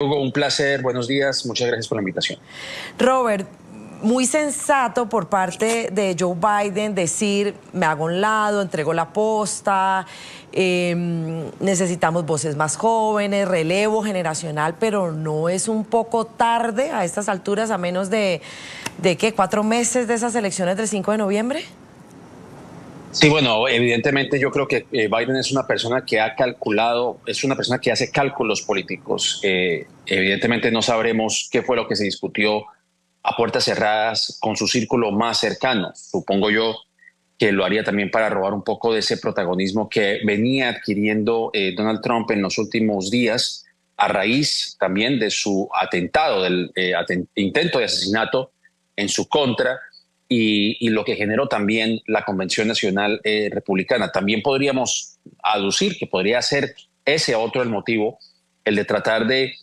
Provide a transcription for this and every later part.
Hugo, un placer, buenos días, muchas gracias por la invitación. Robert, muy sensato por parte de Joe Biden decir, me hago a un lado, entrego la posta, necesitamos voces más jóvenes, relevo generacional, pero ¿no es un poco tarde a estas alturas, a menos de ¿qué? 4 meses de esas elecciones del 5 de noviembre? Sí, bueno, evidentemente yo creo que Biden es una persona que ha calculado, es una persona que hace cálculos políticos. Evidentemente no sabremos qué fue lo que se discutió a puertas cerradas con su círculo más cercano. Supongo yo que lo haría también para robar un poco de ese protagonismo que venía adquiriendo Donald Trump en los últimos días, a raíz también de su atentado, del intento de asesinato en su contra y lo que generó también la Convención Nacional Republicana. También podríamos aducir que podría ser ese otro el motivo, el de tratar de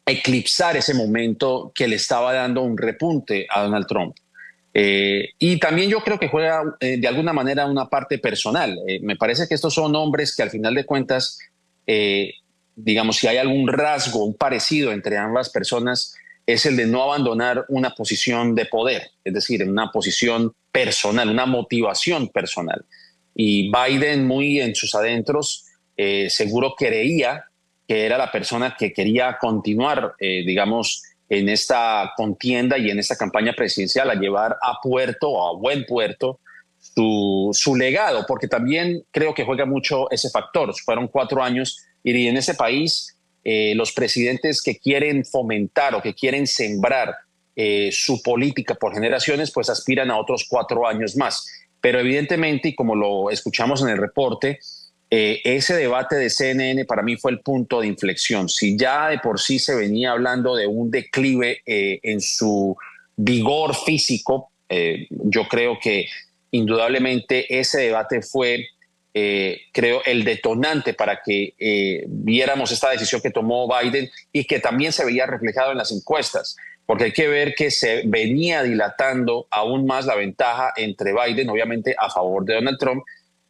eclipsar ese momento que le estaba dando un repunte a Donald Trump. Y también yo creo que juega de alguna manera una parte personal. Me parece que estos son hombres que al final de cuentas, eh, digamos, si hay algún rasgo, un parecido entre ambas personas, es el de no abandonar una posición de poder, es decir, una posición personal, una motivación personal. Y Biden, muy en sus adentros, seguro creía que era la persona que quería continuar, digamos, en esta contienda y en esta campaña presidencial a llevar a puerto o a buen puerto su legado, porque también creo que juega mucho ese factor. Fueron 4 años y en ese país los presidentes que quieren fomentar o que quieren sembrar su política por generaciones, pues aspiran a otros 4 años más. Pero evidentemente, y como lo escuchamos en el reporte, ese debate de CNN para mí fue el punto de inflexión. Si ya de por sí se venía hablando de un declive en su vigor físico, yo creo que indudablemente ese debate fue, creo, el detonante para que viéramos esta decisión que tomó Biden y que también se veía reflejado en las encuestas, porque hay que ver que se venía dilatando aún más la ventaja entre Biden, obviamente a favor de Donald Trump,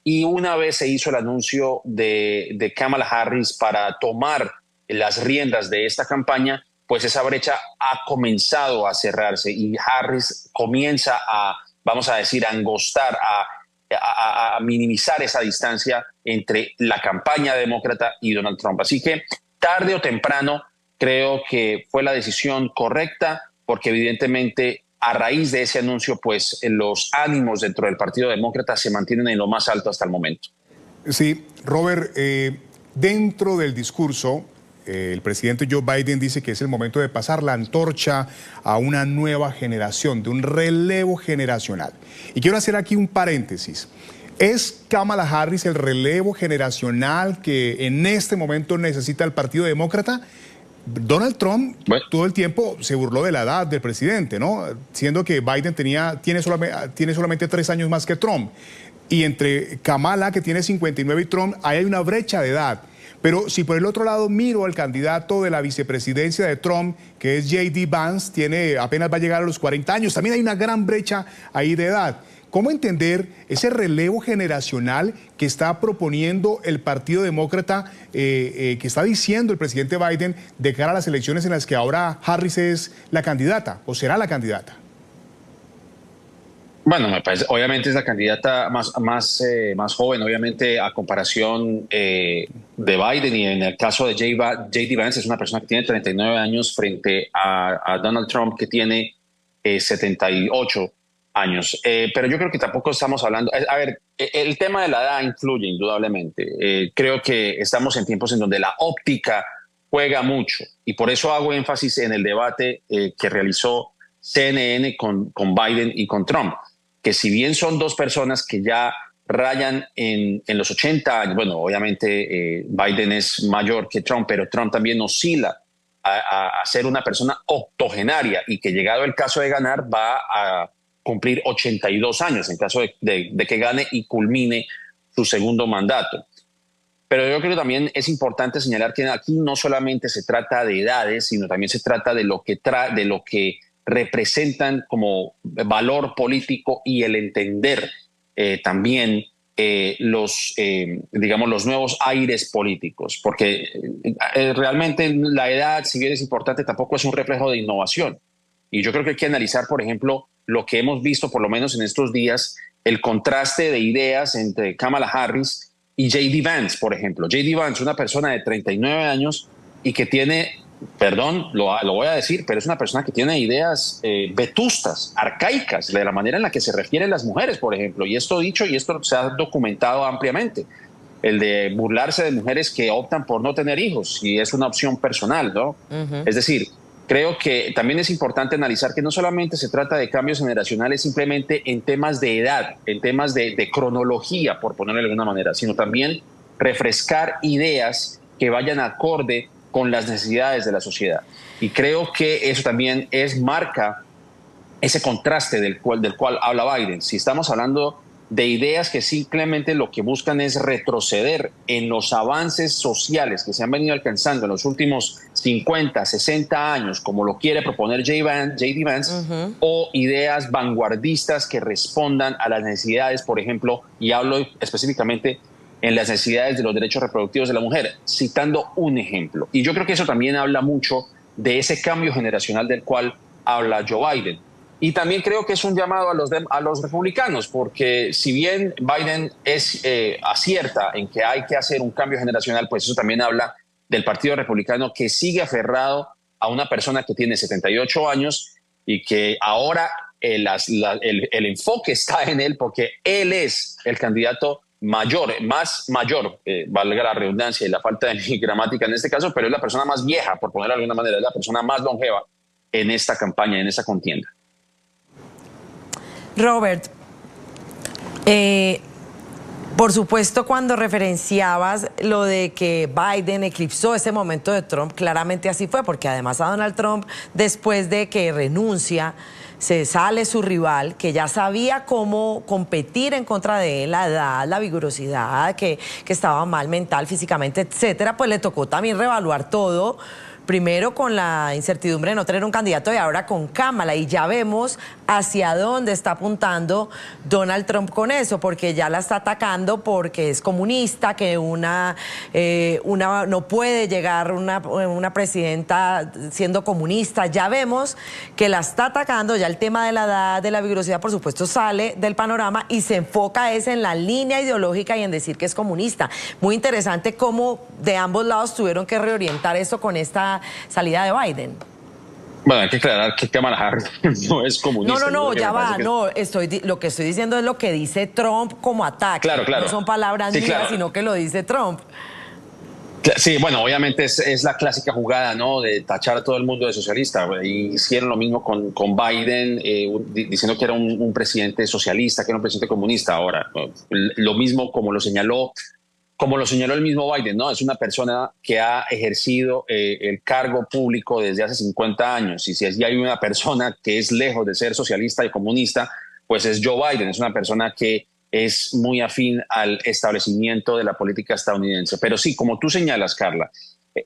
y una vez se hizo el anuncio de Kamala Harris para tomar las riendas de esta campaña, pues esa brecha ha comenzado a cerrarse y Harris comienza a, vamos a decir, a angostar, a minimizar esa distancia entre la campaña demócrata y Donald Trump. Así que tarde o temprano creo que fue la decisión correcta porque evidentemente a raíz de ese anuncio, pues los ánimos dentro del Partido Demócrata se mantienen en lo más alto hasta el momento. Sí, Robert, dentro del discurso, el presidente Joe Biden dice que es el momento de pasar la antorcha a una nueva generación, de un relevo generacional. Y quiero hacer aquí un paréntesis. ¿Es Kamala Harris el relevo generacional que en este momento necesita el Partido Demócrata? Donald Trump todo el tiempo se burló de la edad del presidente, ¿no? Siendo que Biden tiene solamente 3 años más que Trump. Y entre Kamala, que tiene 59, y Trump, ahí hay una brecha de edad. Pero si por el otro lado miro al candidato de la vicepresidencia de Trump, que es J.D. Vance, apenas va a llegar a los 40 años, también hay una gran brecha ahí de edad. ¿Cómo entender ese relevo generacional que está proponiendo el Partido Demócrata, que está diciendo el presidente Biden de cara a las elecciones en las que ahora Harris es la candidata o será la candidata? Bueno, me parece, obviamente es la candidata más joven, obviamente a comparación de Biden, y en el caso de J.D. Vance es una persona que tiene 39 años frente a Donald Trump, que tiene 78 años. Pero yo creo que tampoco estamos hablando, a ver, el tema de la edad influye indudablemente. Creo que estamos en tiempos en donde la óptica juega mucho y por eso hago énfasis en el debate que realizó CNN con Biden y con Trump, que si bien son dos personas que ya rayan en los 80 años, bueno, obviamente Biden es mayor que Trump, pero Trump también oscila a ser una persona octogenaria y que llegado el caso de ganar va a cumplir 82 años en caso de que gane y culmine su segundo mandato. Pero yo creo que también es importante señalar que aquí no solamente se trata de edades, sino también se trata de lo que representan como valor político y el entender también digamos, los nuevos aires políticos, porque realmente la edad, si bien es importante, tampoco es un reflejo de innovación. Y yo creo que hay que analizar, por ejemplo, lo que hemos visto, por lo menos en estos días, el contraste de ideas entre Kamala Harris y J.D. Vance, por ejemplo. J.D. Vance, una persona de 39 años y que tiene, perdón, lo voy a decir, pero es una persona que tiene ideas vetustas, arcaicas, de la manera en la que se refieren las mujeres, por ejemplo. Y esto dicho, y esto se ha documentado ampliamente, el de burlarse de mujeres que optan por no tener hijos, y es una opción personal, ¿no? Es decir, creo que también es importante analizar que no solamente se trata de cambios generacionales simplemente en temas de edad, en temas de cronología, por ponerlo de alguna manera, sino también refrescar ideas que vayan acorde con las necesidades de la sociedad. Y creo que eso también marca ese contraste del cual habla Biden. Si estamos hablando de ideas que simplemente lo que buscan es retroceder en los avances sociales que se han venido alcanzando en los últimos 50, 60 años, como lo quiere proponer J.D. Vance, o ideas vanguardistas que respondan a las necesidades, por ejemplo, y hablo específicamente en las necesidades de los derechos reproductivos de la mujer, citando un ejemplo. Y yo creo que eso también habla mucho de ese cambio generacional del cual habla Joe Biden. Y también creo que es un llamado a los republicanos, porque si bien Biden acierta en que hay que hacer un cambio generacional, pues eso también habla del Partido Republicano, que sigue aferrado a una persona que tiene 78 años y que ahora el enfoque está en él, porque él es el candidato más mayor, valga la redundancia y la falta de gramática en este caso, pero es la persona más vieja, por ponerlo de alguna manera, es la persona más longeva en esta campaña, en esta contienda. Robert, por supuesto, cuando referenciabas lo de que Biden eclipsó ese momento de Trump, claramente así fue, porque además a Donald Trump, después de que renuncia, se sale su rival, que ya sabía cómo competir en contra de él, la edad, la vigorosidad, que estaba mal mental, físicamente, etcétera, pues le tocó también reevaluar todo. Primero con la incertidumbre de no tener un candidato y ahora con Kamala. Y ya vemos hacia dónde está apuntando Donald Trump con eso, porque ya la está atacando porque es comunista, que no puede llegar una presidenta siendo comunista. Ya vemos que la está atacando, ya el tema de la edad, de la vigorosidad, por supuesto, sale del panorama y se enfoca en la línea ideológica y en decir que es comunista. Muy interesante cómo de ambos lados tuvieron que reorientar eso con esta salida de Biden. Bueno, hay que aclarar que Kamala Harris no es comunista. No, ya va, no, lo que estoy diciendo es lo que dice Trump como ataque. Claro. No son palabras mías, claro, sino que lo dice Trump. Sí, bueno, obviamente es la clásica jugada, ¿no? De tachar a todo el mundo de socialista. Y hicieron lo mismo con Biden, diciendo que era un presidente socialista, que era un presidente comunista. Ahora, lo mismo como lo señaló el mismo Biden, ¿no? Es una persona que ha ejercido el cargo público desde hace 50 años. Y si hay una persona que es lejos de ser socialista y comunista, pues es Joe Biden. Es una persona que es muy afín al establecimiento de la política estadounidense. Pero sí, como tú señalas, Carla,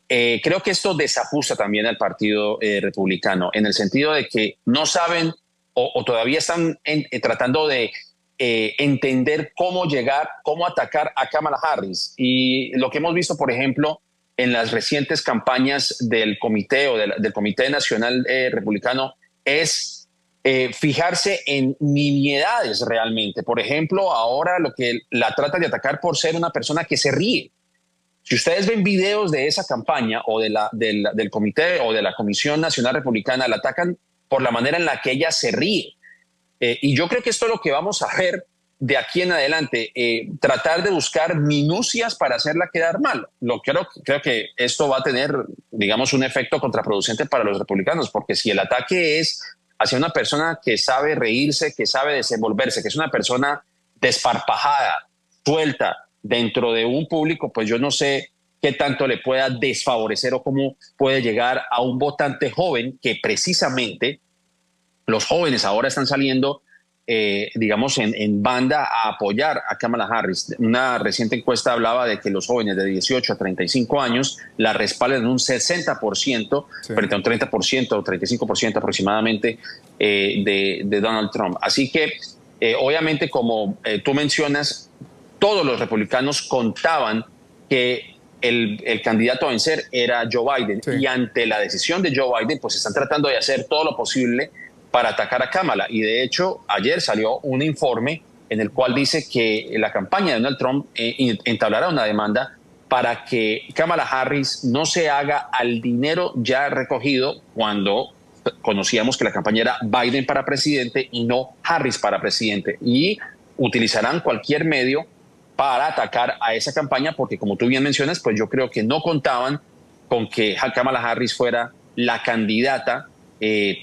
creo que esto desajusta también al Partido Republicano, en el sentido de que no saben o todavía están tratando de entender cómo atacar a Kamala Harris. Y lo que hemos visto, por ejemplo, en las recientes campañas del comité o del Comité Nacional Republicano es fijarse en nimiedades realmente. Por ejemplo, ahora lo que la trata de atacar por ser una persona que se ríe. Si ustedes ven videos de esa campaña o del comité o de la Comisión Nacional Republicana, la atacan por la manera en la que ella se ríe. Y yo creo que esto es lo que vamos a ver de aquí en adelante, tratar de buscar minucias para hacerla quedar mal. Creo que esto va a tener, digamos, un efecto contraproducente para los republicanos, porque si el ataque es hacia una persona que sabe reírse, que sabe desenvolverse, que es una persona desparpajada, suelta dentro de un público, pues yo no sé qué tanto le pueda desfavorecer o cómo puede llegar a un votante joven que precisamente los jóvenes ahora están saliendo, digamos, en banda a apoyar a Kamala Harris. Una reciente encuesta hablaba de que los jóvenes de 18 a 35 años la respaldan en un 60%, sí, frente a un 30% o 35% aproximadamente de Donald Trump. Así que, obviamente, como tú mencionas, todos los republicanos contaban que el candidato a vencer era Joe Biden. Sí. Y ante la decisión de Joe Biden, pues están tratando de hacer todo lo posible para atacar a Kamala. Y de hecho, ayer salió un informe en el cual dice que la campaña de Donald Trump entablará una demanda para que Kamala Harris no se haga al dinero ya recogido cuando conocíamos que la campaña era Biden para presidente y no Harris para presidente. Y utilizarán cualquier medio para atacar a esa campaña porque, como tú bien mencionas, pues yo creo que no contaban con que Kamala Harris fuera la candidata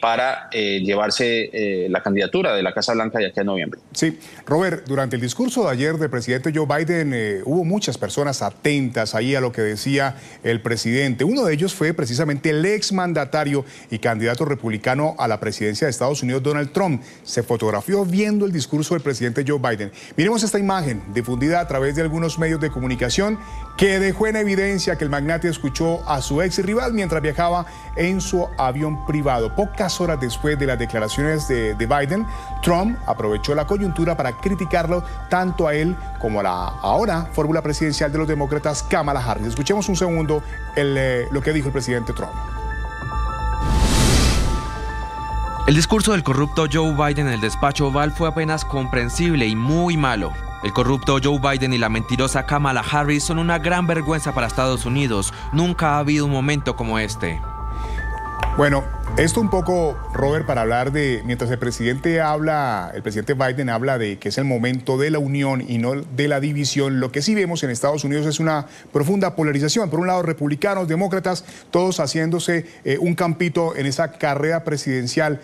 para llevarse la candidatura de la Casa Blanca de aquí a noviembre. Sí, Robert, durante el discurso de ayer del presidente Joe Biden hubo muchas personas atentas ahí a lo que decía el presidente. Uno de ellos fue precisamente el exmandatario y candidato republicano a la presidencia de Estados Unidos, Donald Trump. Se fotografió viendo el discurso del presidente Joe Biden. Miremos esta imagen difundida a través de algunos medios de comunicación que dejó en evidencia que el magnate escuchó a su ex rival mientras viajaba en su avión privado. Pocas horas después de las declaraciones de Biden, Trump aprovechó la coyuntura para criticarlo tanto a él como a la ahora fórmula presidencial de los demócratas, Kamala Harris. Escuchemos un segundo lo que dijo el presidente Trump. El discurso del corrupto Joe Biden en el despacho Oval fue apenas comprensible y muy malo. El corrupto Joe Biden y la mentirosa Kamala Harris son una gran vergüenza para Estados Unidos. Nunca ha habido un momento como este. Bueno, esto un poco, Robert, para hablar de, mientras el presidente Biden habla de que es el momento de la unión y no de la división, lo que sí vemos en Estados Unidos es una profunda polarización. Por un lado, republicanos, demócratas, todos haciéndose un campito en esa carrera presidencial.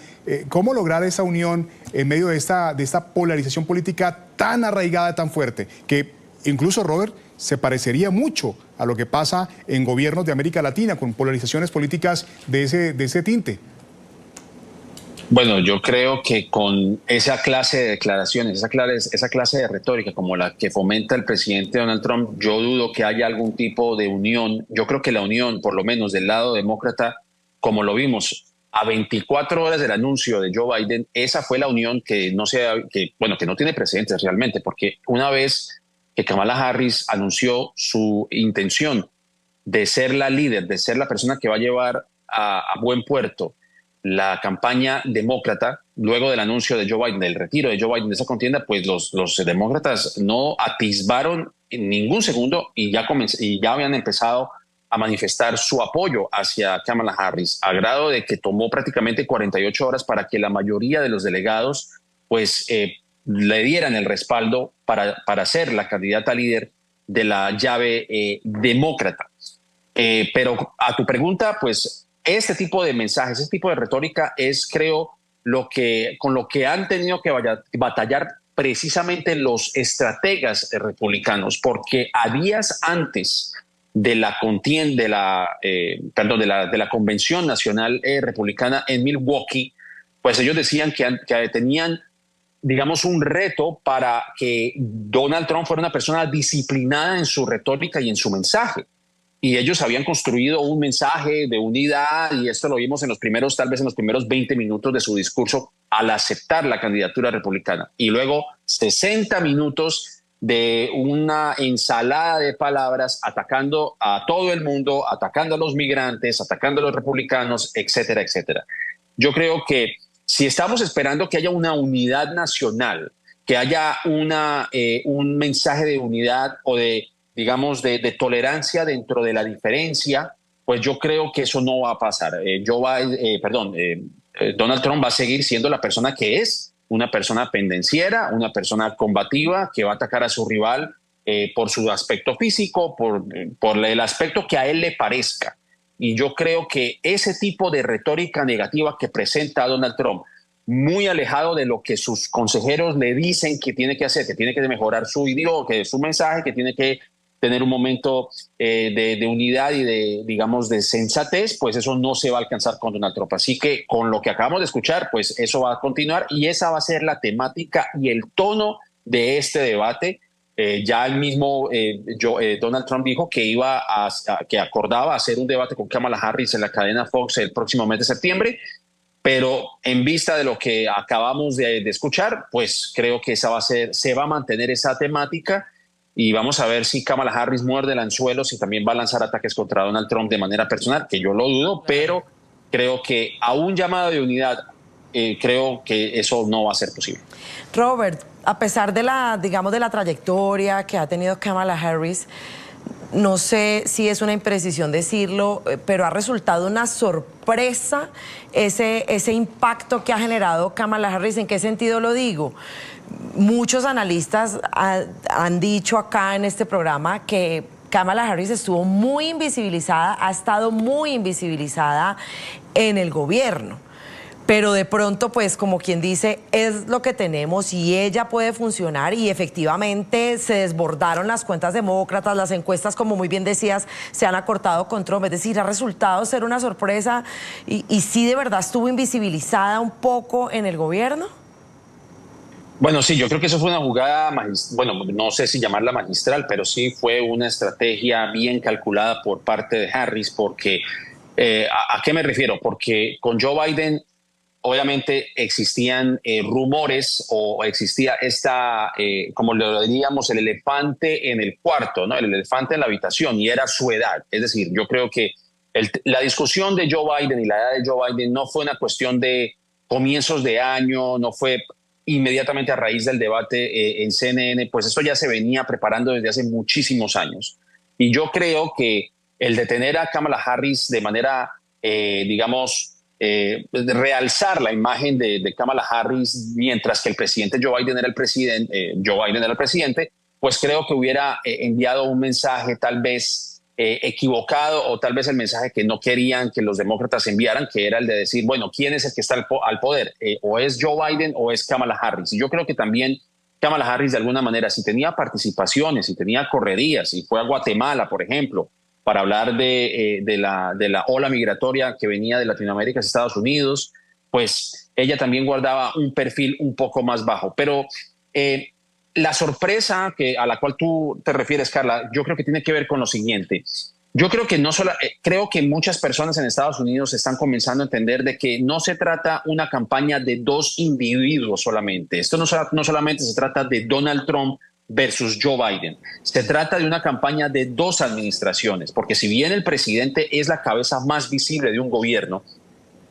¿Cómo lograr esa unión en medio de esta polarización política tan arraigada, tan fuerte, que incluso, Robert, se parecería mucho a lo que pasa en gobiernos de América Latina con polarizaciones políticas de ese tinte? Bueno, yo creo que con esa clase de declaraciones, esa clase de retórica como la que fomenta el presidente Donald Trump, yo dudo que haya algún tipo de unión. Yo creo que la unión, por lo menos del lado demócrata, como lo vimos a 24 horas del anuncio de Joe Biden, esa fue la unión que no tiene precedentes realmente, porque una vez que Kamala Harris anunció su intención de ser la líder, de ser la persona que va a llevar a buen puerto la campaña demócrata, luego del anuncio de Joe Biden, del retiro de Joe Biden de esa contienda, pues los demócratas no atisbaron en ningún segundo y ya habían empezado a manifestar su apoyo hacia Kamala Harris, a grado de que tomó prácticamente 48 horas para que la mayoría de los delegados pues le dieran el respaldo para ser la candidata líder de la llave demócrata. Pero a tu pregunta, pues este tipo de mensajes, este tipo de retórica es, creo, con lo que han tenido que batallar precisamente los estrategas republicanos, porque a días antes de la contienda, de la Convención Nacional Republicana en Milwaukee, pues ellos decían que tenían, digamos, un reto para que Donald Trump fuera una persona disciplinada en su retórica y en su mensaje. Y ellos habían construido un mensaje de unidad, y esto lo vimos tal vez en los primeros 20 minutos de su discurso al aceptar la candidatura republicana. Y luego 60 minutos de una ensalada de palabras atacando a todo el mundo, atacando a los migrantes, atacando a los republicanos, etcétera, etcétera. Yo creo que si estamos esperando que haya una unidad nacional, que haya un mensaje de unidad o de tolerancia dentro de la diferencia, pues yo creo que eso no va a pasar. Donald Trump va a seguir siendo la persona que es, una persona pendenciera, una persona combativa que va a atacar a su rival por su aspecto físico, por el aspecto que a él le parezca. Y yo creo que ese tipo de retórica negativa que presenta Donald Trump, muy alejado de lo que sus consejeros le dicen que tiene que hacer, que tiene que mejorar su idioma, que su mensaje, que tiene que tener un momento de unidad y de sensatez, pues eso no se va a alcanzar con Donald Trump. Así que con lo que acabamos de escuchar, pues eso va a continuar y esa va a ser la temática y el tono de este debate. Ya el mismo Donald Trump dijo que que acordaba hacer un debate con Kamala Harris en la cadena Fox el próximo mes de septiembre, pero en vista de lo que acabamos de escuchar, pues creo que se va a mantener esa temática. y vamos a ver si Kamala Harris muerde el anzuelo, si también va a lanzar ataques contra Donald Trump de manera personal, que yo lo dudo, pero creo que a un llamado de unidad, creo que eso no va a ser posible. Robert, a pesar de digamos, de la trayectoria que ha tenido Kamala Harris, no sé si es una imprecisión decirlo, pero ha resultado una sorpresa ese impacto que ha generado Kamala Harris. ¿En qué sentido lo digo? Muchos analistas han dicho acá en este programa que Kamala Harris estuvo muy invisibilizada, ha estado muy invisibilizada en el gobierno. Pero de pronto, pues, como quien dice, es lo que tenemos y ella puede funcionar, y efectivamente se desbordaron las cuentas demócratas, las encuestas, como muy bien decías, se han acortado con Trump. Es decir, ha resultado ser una sorpresa y sí, de verdad estuvo invisibilizada un poco en el gobierno. Bueno, sí, yo creo que eso fue una jugada, bueno, no sé si llamarla magistral, pero sí fue una estrategia bien calculada por parte de Harris, porque, ¿a qué me refiero? Porque con Joe Biden, obviamente existían rumores, o existía como lo diríamos, el elefante en el cuarto, ¿no? El elefante en la habitación, y era su edad. Es decir, yo creo que la discusión de Joe Biden y la edad de Joe Biden no fue una cuestión de comienzos de año, no fue inmediatamente a raíz del debate en CNN, pues esto ya se venía preparando desde hace muchísimos años. Y yo creo que el detener a Kamala Harris de manera, digamos, realzar la imagen de Kamala Harris mientras que el presidente Joe Biden era el presidente, pues creo que hubiera enviado un mensaje tal vez equivocado, o tal vez el mensaje que no querían que los demócratas enviaran, que era el de decir, bueno, ¿quién es el que está al poder? ¿O es Joe Biden o es Kamala Harris? Y yo creo que también Kamala Harris, de alguna manera, si tenía participaciones, si tenía correrías, si fue a Guatemala, por ejemplo, para hablar de la ola migratoria que venía de Latinoamérica a Estados Unidos, pues ella también guardaba un perfil un poco más bajo. Pero la sorpresa a la cual tú te refieres, Carla, yo creo que tiene que ver con lo siguiente. Yo creo que creo que muchas personas en Estados Unidos están comenzando a entender de que no se trata una campaña de dos individuos solamente. Esto no solamente se trata de Donald Trump versus Joe Biden. Se trata de una campaña de dos administraciones, porque si bien el presidente es la cabeza más visible de un gobierno,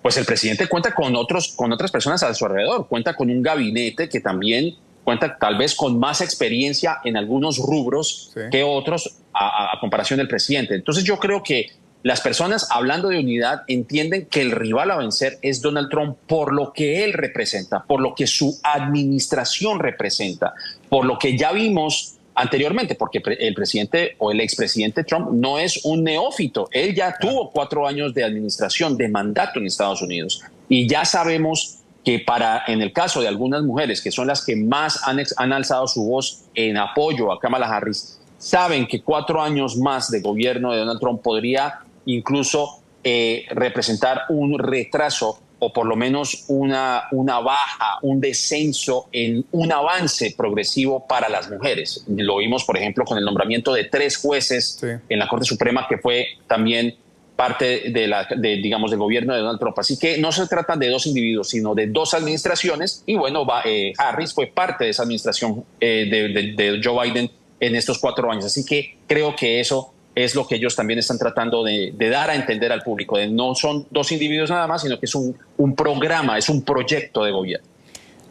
pues el presidente cuenta con otras personas a su alrededor, cuenta con un gabinete que también cuenta tal vez con más experiencia en algunos rubros que otros a comparación del presidente. Entonces yo creo que las personas, hablando de unidad, entienden que el rival a vencer es Donald Trump por lo que él representa, por lo que su administración representa, por lo que ya vimos anteriormente, porque el presidente o el expresidente Trump no es un neófito. Él ya tuvo 4 años de administración, de mandato en Estados Unidos. Y ya sabemos que en el caso de algunas mujeres, que son las que más han alzado su voz en apoyo a Kamala Harris, saben que 4 años más de gobierno de Donald Trump podría incluso representar un retraso, o por lo menos una baja, un descenso en un avance progresivo para las mujeres. Lo vimos, por ejemplo, con el nombramiento de 3 jueces en la Corte Suprema, que fue también parte digamos, del gobierno de Donald Trump. Así que no se trata de dos individuos, sino de dos administraciones. Y bueno, Harris fue parte de esa administración de Joe Biden en estos 4 años. Así que creo que eso es lo que ellos también están tratando de dar a entender al público. No son dos individuos nada más, sino que es un programa, es un proyecto de gobierno.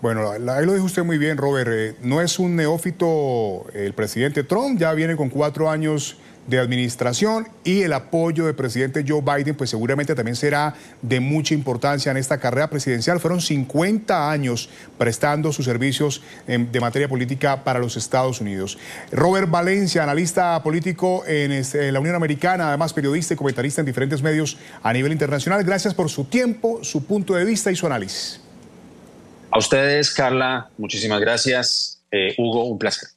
Bueno, ahí lo dijo usted muy bien, Robert. No es un neófito el presidente Trump, ya viene con 4 años de administración, y el apoyo del presidente Joe Biden pues seguramente también será de mucha importancia en esta carrera presidencial. Fueron 50 años prestando sus servicios de materia política para los Estados Unidos. Robert Valencia, analista político en la Unión Americana, además periodista y comentarista en diferentes medios a nivel internacional. Gracias por su tiempo, su punto de vista y su análisis. A ustedes, Carla, muchísimas gracias. Hugo, un placer.